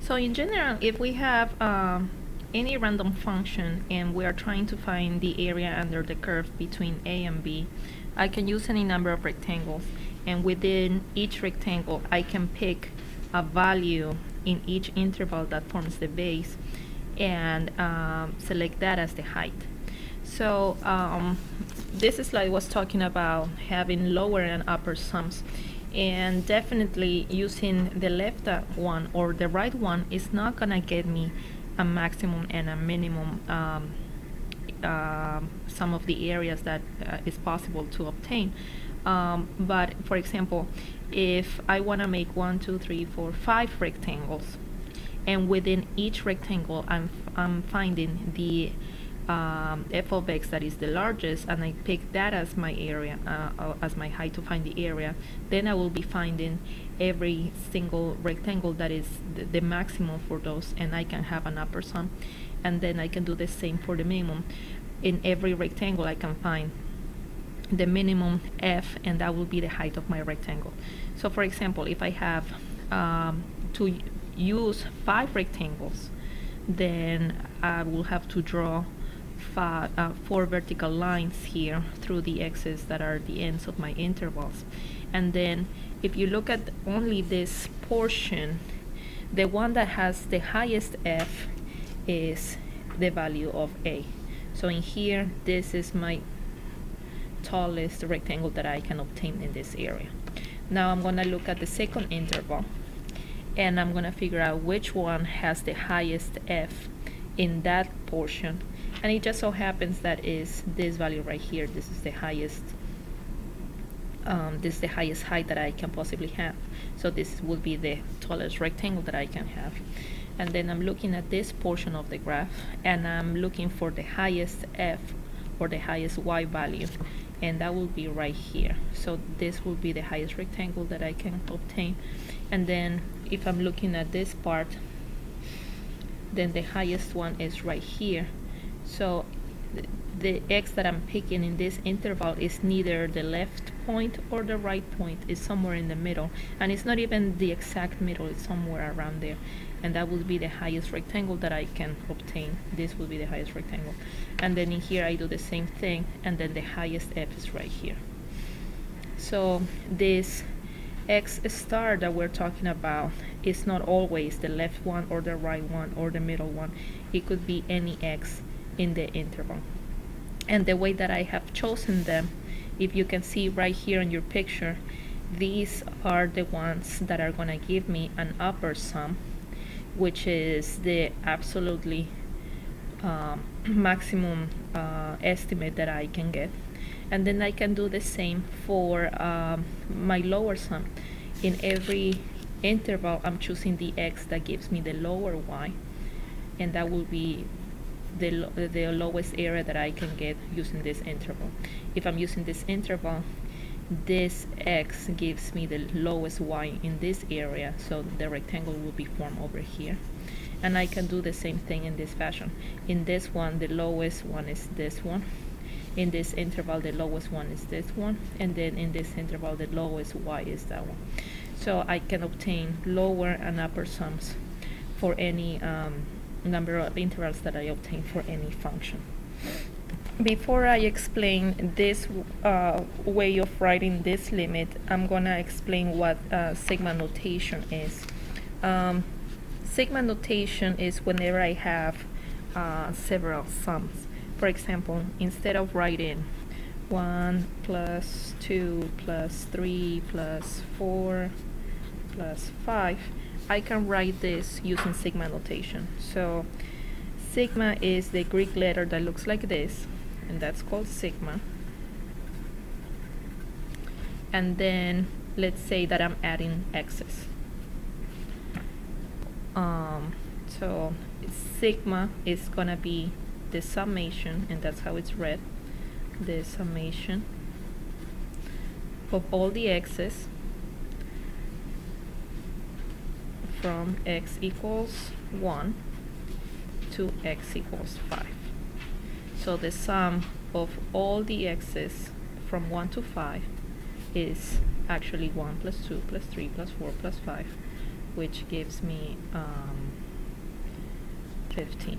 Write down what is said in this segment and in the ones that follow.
So in general, if we have any random function and we are trying to find the area under the curve between A and B, I can use any number of rectangles, and within each rectangle I can pick a value in each interval that forms the base and select that as the height. So this slide was talking about having lower and upper sums, and definitely using the left one or the right one is not gonna get me a maximum and a minimum sum of the areas that is possible to obtain. But for example, if I want to make 1, 2, 3, 4, 5 rectangles, and within each rectangle I'm finding the f of x that is the largest, and I pick that as my area, as my height to find the area, then I will be finding every single rectangle that is the maximum for those, and I can have an upper sum. And then I can do the same for the minimum. In every rectangle I can find the minimum f, and that will be the height of my rectangle. So for example, if I have to use 5 rectangles, then I will have to draw 4 vertical lines here through the x's that are the ends of my intervals. And then if you look at only this portion, the one that has the highest f is the value of a. So in here, this is my tallest rectangle that I can obtain in this area. Now I'm going to look at the second interval, and I'm going to figure out which one has the highest f in that portion. And it just so happens that is this value right here. This is the highest height that I can possibly have. So this will be the tallest rectangle that I can have. And then I'm looking at this portion of the graph, and I'm looking for the highest f or the highest y value, and that will be right here. So this will be the highest rectangle that I can obtain. And then if I'm looking at this part, then the highest one is right here. So the x that I'm picking in this interval is neither the left point or the right point. It's somewhere in the middle, and it's not even the exact middle, it's somewhere around there, and that will be the highest rectangle that I can obtain. This will be the highest rectangle. And then in here I do the same thing, and then the highest f is right here. So this x star that we're talking about is not always the left one or the right one or the middle one. It could be any x in the interval. And the way that I have chosen them, if you can see right here in your picture, these are the ones that are going to give me an upper sum, which is the absolutely maximum estimate that I can get. And then I can do the same for my lower sum. In every interval I'm choosing the x that gives me the lower y, and that will be the lowest area that I can get using this interval. If I'm using this interval, this x gives me the lowest y in this area, so the rectangle will be formed over here. And I can do the same thing in this fashion. In this one, the lowest one is this one. In this interval, the lowest one is this one. And then in this interval, the lowest y is that one. So I can obtain lower and upper sums for any number of intervals that I obtain for any function. Before I explain this way of writing this limit, I'm gonna explain what sigma notation is. Sigma notation is whenever I have several sums. For example, instead of writing 1 plus 2 plus 3 plus 4 plus 5, I can write this using sigma notation. So sigma is the Greek letter that looks like this, and that's called sigma. And then let's say that I'm adding x's. So sigma is gonna be the summation, and that's how it's read, the summation of all the x's from x equals 1 to x equals 5. So the sum of all the x's from 1 to 5 is actually 1 plus 2 plus 3 plus 4 plus 5, which gives me 15.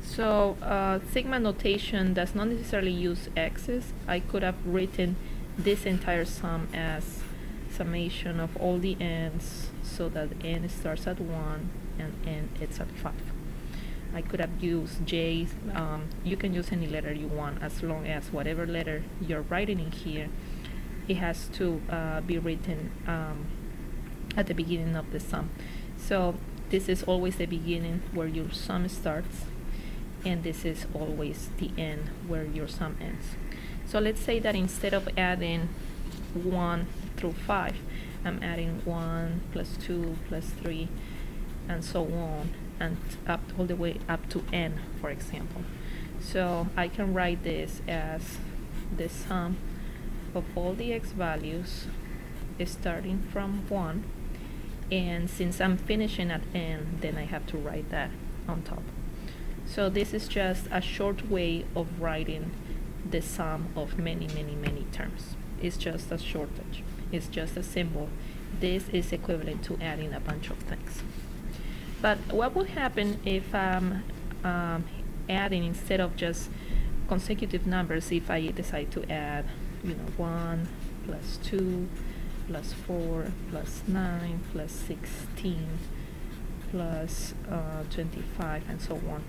So sigma notation does not necessarily use x's. I could have written this entire sum as summation of all the n's, so that n starts at 1 and n it's at 5. I could have used j. You can use any letter you want, as long as whatever letter you're writing in here, it has to be written at the beginning of the sum. So this is always the beginning where your sum starts, and this is always the end where your sum ends. So let's say that instead of adding 1 through 5, I'm adding 1 plus 2 plus 3 and so on, and up all the way up to n, for example. So I can write this as the sum of all the x values starting from 1, and since I'm finishing at n, then I have to write that on top. So this is just a short way of writing the sum of many terms. It's just a shortage. It's just a symbol. This is equivalent to adding a bunch of things. But what would happen if I'm adding, instead of just consecutive numbers, if I decide to add, 1 plus 2 plus 4 plus 9 plus 16 plus 25 and so on.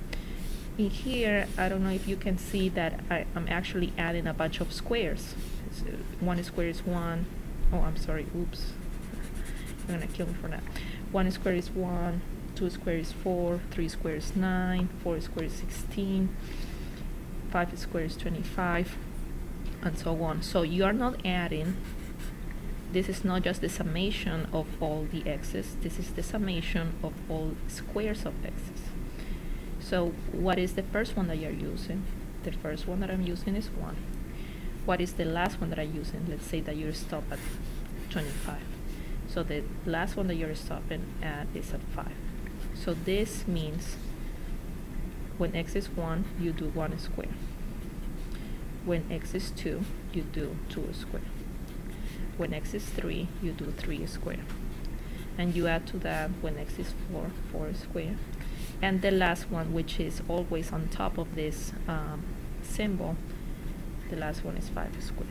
In here, I don't know if you can see that I'm actually adding a bunch of squares. So 1 square is 1. Oh, I'm sorry. Oops. You're gonna kill me for that. 1 square is 1. 2 square is 4. 3 square is 9. 4 square is 16. 5 square is 25, and so on. So you are not adding. This is not just the summation of all the x's. This is the summation of all squares of x's. So what is the first one that you're using? The first one that I'm using is 1. What is the last one that I'm using? Let's say that you stop at 25. So the last one that you're stopping at is at 5. So this means when x is 1, you do 1 square. When x is 2, you do 2 square. When x is 3, you do 3 square. And you add to that when x is 4, 4 square. And the last one, which is always on top of this symbol, the last one is 5 square.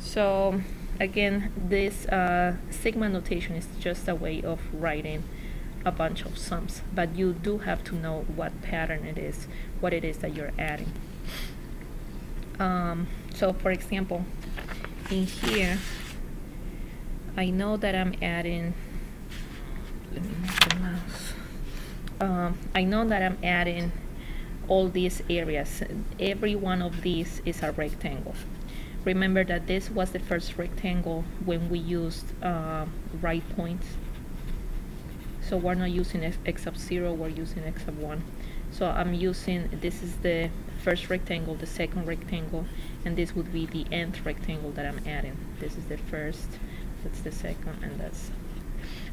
So again, this sigma notation is just a way of writing a bunch of sums, but you do have to know what pattern it is, what it is that you're adding. So for example, in here, I know that I'm adding, let me move the mouse. I know that I'm adding all these areas. Every one of these is a rectangle. Remember that this was the first rectangle when we used right points. So we're not using x sub 0, we're using x sub 1. So I'm using, this is the first rectangle, the second rectangle, and this would be the nth rectangle that I'm adding. This is the first, that's the second, and that's.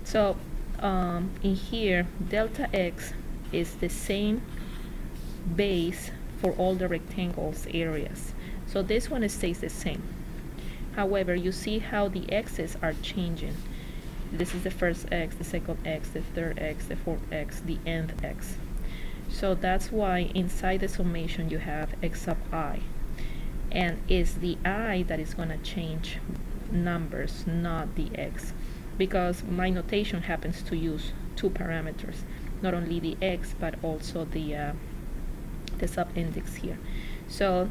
So in here, delta x is the same base for all the rectangles areas. So this one stays the same. However, you see how the x's are changing. This is the first x, the second x, the third x, the fourth x, the nth x. So that's why inside the summation you have x sub I. And it's the I that is going to change numbers, not the x. Because my notation happens to use two parameters. Not only the x, but also the sub-index here. So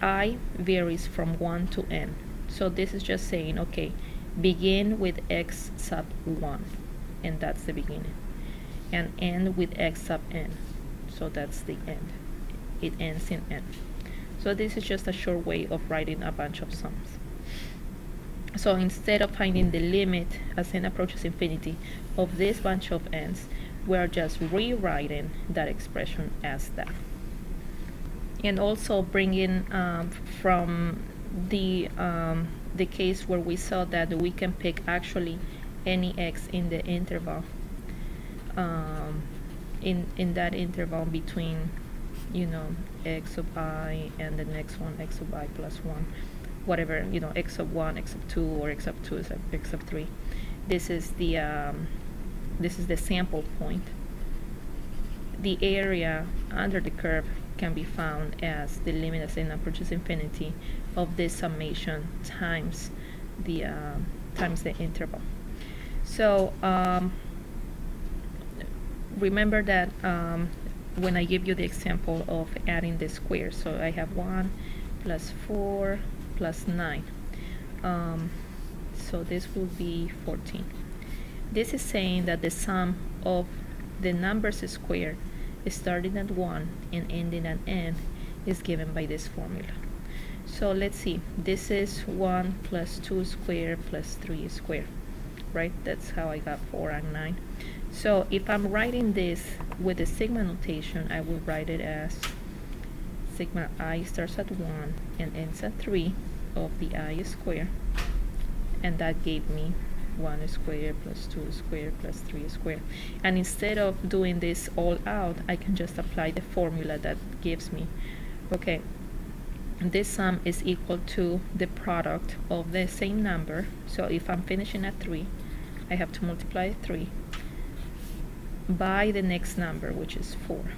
I varies from 1 to n. So this is just saying, okay, begin with x sub 1, and that's the beginning, and end with x sub n, so that's the end. It ends in n. So this is just a short way of writing a bunch of sums. So instead of finding the limit as n approaches infinity of this bunch of n's, we're just rewriting that expression as that. And also bringing from the case where we saw that we can pick actually any x in the interval, in that interval between, x sub I and the next one, x sub I plus 1, whatever, x sub 1, x sub 2, or x sub 2, x sub 3. This is the sample point the area under the curve can be found as the limit as n approaches infinity of this summation times the interval. So remember that when I give you the example of adding the squares, so I have 1 plus 4 plus 9. So this will be 14. This is saying that the sum of the numbers squared starting at 1 and ending at n is given by this formula. So let's see, this is 1 plus 2 squared plus 3 squared, right? That's how I got 4 and 9. So if I'm writing this with the sigma notation, I will write it as sigma I starts at 1 and ends at 3 of the I squared, and that gave me 1 squared plus 2 squared plus 3 squared. And instead of doing this all out, I can just apply the formula that gives me, okay, this sum is equal to the product of the same number. So if I'm finishing at 3, I have to multiply 3 by the next number, which is 4,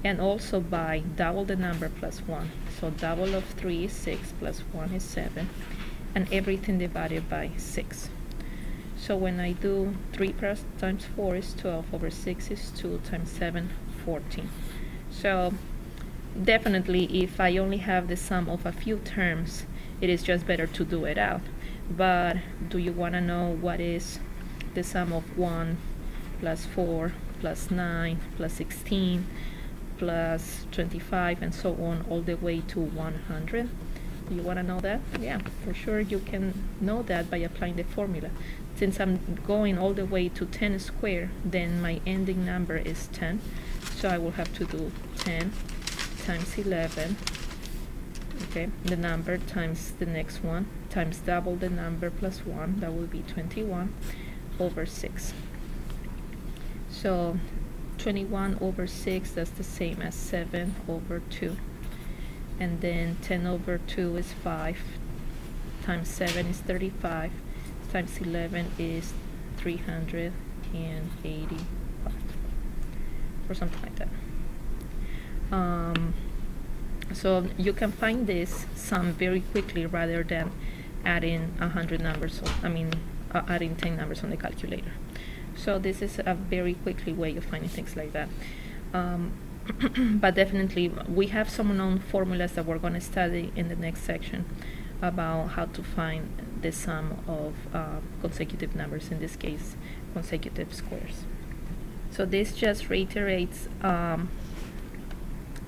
and also by double the number plus 1. So double of 3 is 6 plus 1 is 7, and everything divided by 6. So when I do 3 times 4 is 12 over 6 is 2 times 7, 14. So definitely if I only have the sum of a few terms, it is just better to do it out. But do you want to know what is the sum of 1 plus 4 plus 9 plus 16 plus 25 and so on all the way to 100? Do you want to know that? Yeah, for sure you can know that by applying the formula. Since I'm going all the way to 10 squared, then my ending number is 10. So I will have to do 10 times 11, okay, the number times the next one, times double the number plus 1, that will be 21 over 6. So 21 over 6, that's the same as 7 over 2. And then 10 over 2 is 5, times 7 is 35, times 11 is 385, or something like that. So you can find this sum very quickly rather than adding 100 numbers, adding 10 numbers on the calculator. So this is a very quickly way of finding things like that. But definitely we have some known formulas that we're going to study in the next section about how to find the sum of consecutive numbers, in this case consecutive squares. So this just reiterates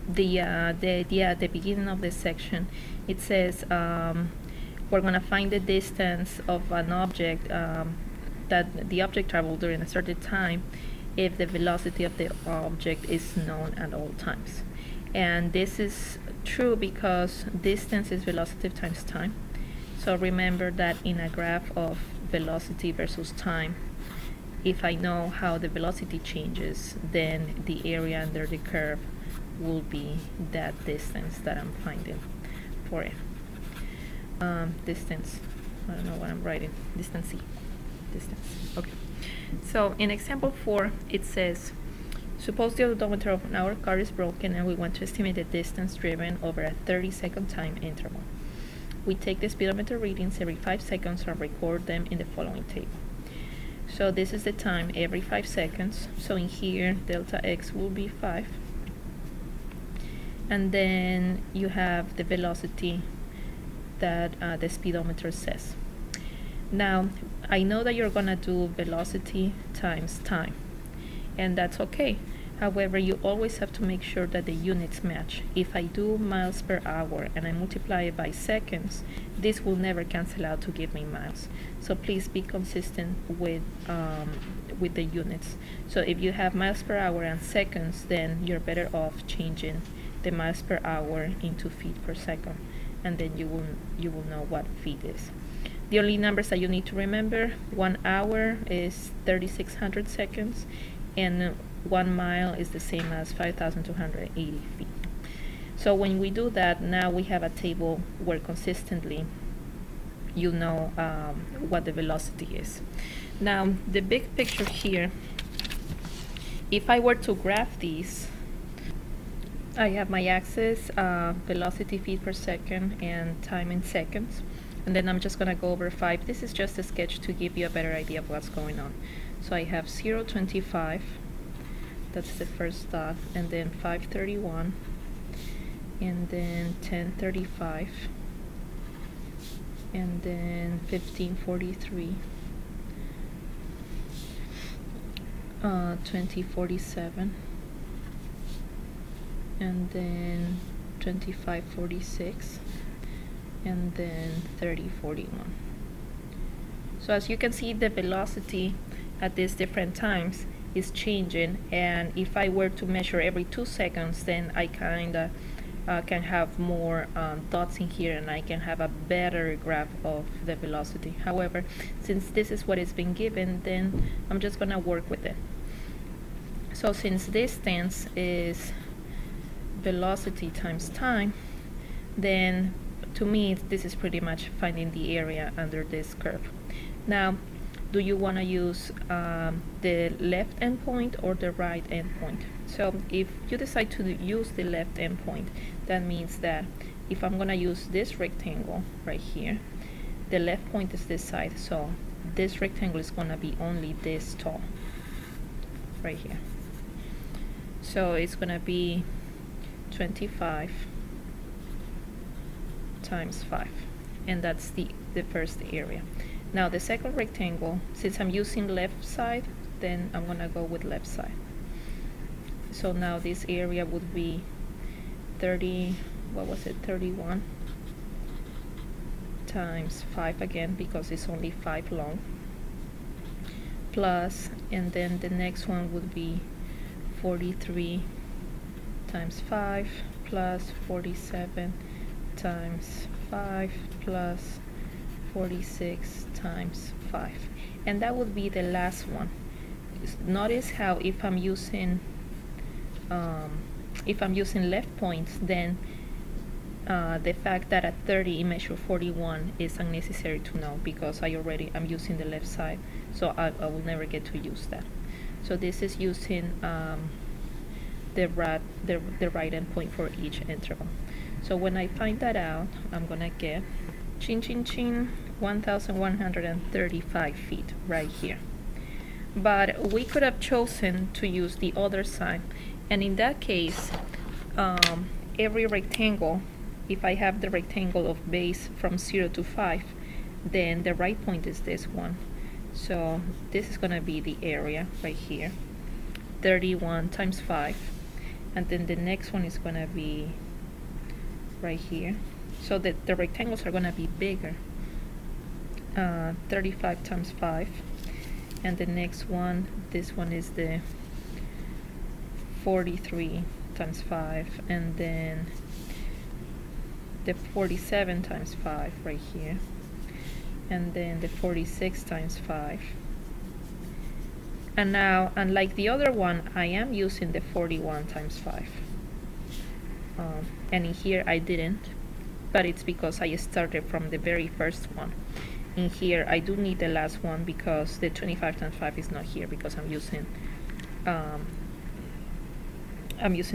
the idea at the beginning of this section. It says we're going to find the distance of an object that the object traveled during a certain time if the velocity of the object is known at all times. And this is true because distance is velocity times time. So remember that in a graph of velocity versus time, if I know how the velocity changes, then the area under the curve will be that distance that I'm finding for it. Distance, I don't know what I'm writing, distance C. Distance. Okay. So in example 4, it says, suppose the odometer of our car is broken and we want to estimate the distance driven over a 30-second time interval. We take the speedometer readings every 5 seconds and record them in the following table. So this is the time every 5 seconds. So in here, delta x will be 5. And then you have the velocity that the speedometer says. Now, I know that you're going to do velocity times time, and that's okay. However, you always have to make sure that the units match. If I do miles per hour and I multiply it by seconds, this will never cancel out to give me miles. So please be consistent with the units. So if you have miles per hour and seconds, then you're better off changing the miles per hour into feet per second, and then you will know what feet is. The only numbers that you need to remember: 1 hour is 3,600 seconds, and 1 mile is the same as 5,280 feet. So when we do that, now we have a table where consistently you know what the velocity is. Now the big picture here if I were to graph these, I have my axis, velocity feet per second, and time in seconds. And then I'm just going to go over 5. This is just a sketch to give you a better idea of what's going on. So I have 0.25, that's the first dot, and then 5.31, and then 10.35, and then 15.43, 20.47, and then 25.46, and then 30.41. So as you can see, the velocity at these different times is changing, and if I were to measure every 2 seconds, then I kinda can have more dots in here, and I can have a better graph of the velocity. However, since this is what is been given, then I'm just gonna work with it. So since distance is velocity times time, then to me this is pretty much finding the area under this curve. Now, do you want to use the left endpoint or the right endpoint? So if you decide to use the left endpoint, that means that if I'm going to use this rectangle right here, the left point is this side, so this rectangle is going to be only this tall right here. So it's going to be 25 times 5, and that's the first area. Now the second rectangle, since I'm using left side, then I'm gonna go with left side. So now this area would be 31 times 5 again, because it's only 5 long, plus, and then the next one would be 43 times 5 plus 47 times 5 plus 46 times 5, and that would be the last one. Notice how if I'm using left points, then the fact that at 30 it measures 41 is unnecessary to know, because I'm using the left side, so I will never get to use that. So this is using the right endpoint for each interval. So when I find that out, I'm gonna get 1,135 feet right here. But we could have chosen to use the other side, and in that case, every rectangle, if I have the rectangle of base from 0 to 5, then the right point is this one. So this is gonna be the area right here, 31 times 5, and then the next one is gonna be right here, so that the rectangles are going to be bigger, 35 times 5, and the next one, this one is the 43 times 5, and then the 47 times 5 right here, and then the 46 times 5. And now, unlike the other one, I am using the 41 times 5. And in here I didn't, but it's because I started from the very first one. In here I do need the last one, because the 25 times 5 is not here, because I'm using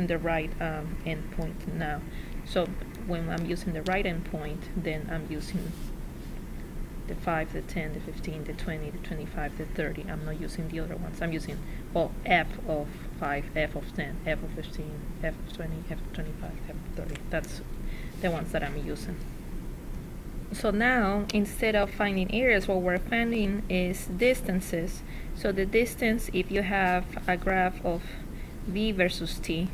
the right endpoint now. So when I'm using the right endpoint, then I'm using the 5, the 10, the 15, the 20, the 25, the 30. I'm not using the other ones. I'm using, well, F of 5, F of 10, F of 15, F of 20, F of 25, F of 30. That's the ones that I'm using. So now, instead of finding areas, what we're finding is distances. So the distance, if you have a graph of V versus T,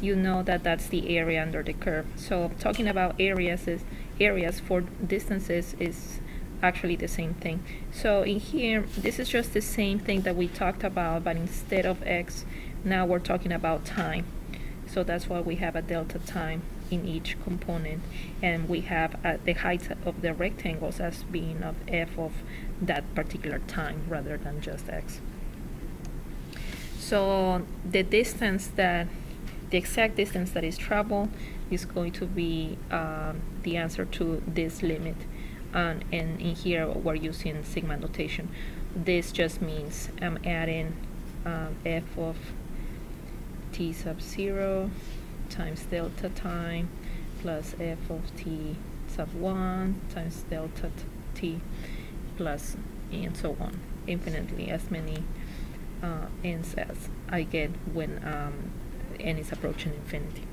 you know that that's the area under the curve. So talking about areas for distances is actually the same thing. So in here, this is just the same thing that we talked about, but instead of x, now we're talking about time. So that's why we have a delta time in each component, and we have the height of the rectangles as being of f of that particular time rather than just x. So the exact distance that is traveled is going to be the answer to this limit. And in here we're using sigma notation. This just means I'm adding f of t sub 0 times delta time plus f of t sub 1 times delta t plus, and so on, infinitely, as many n's as I get when n is approaching infinity.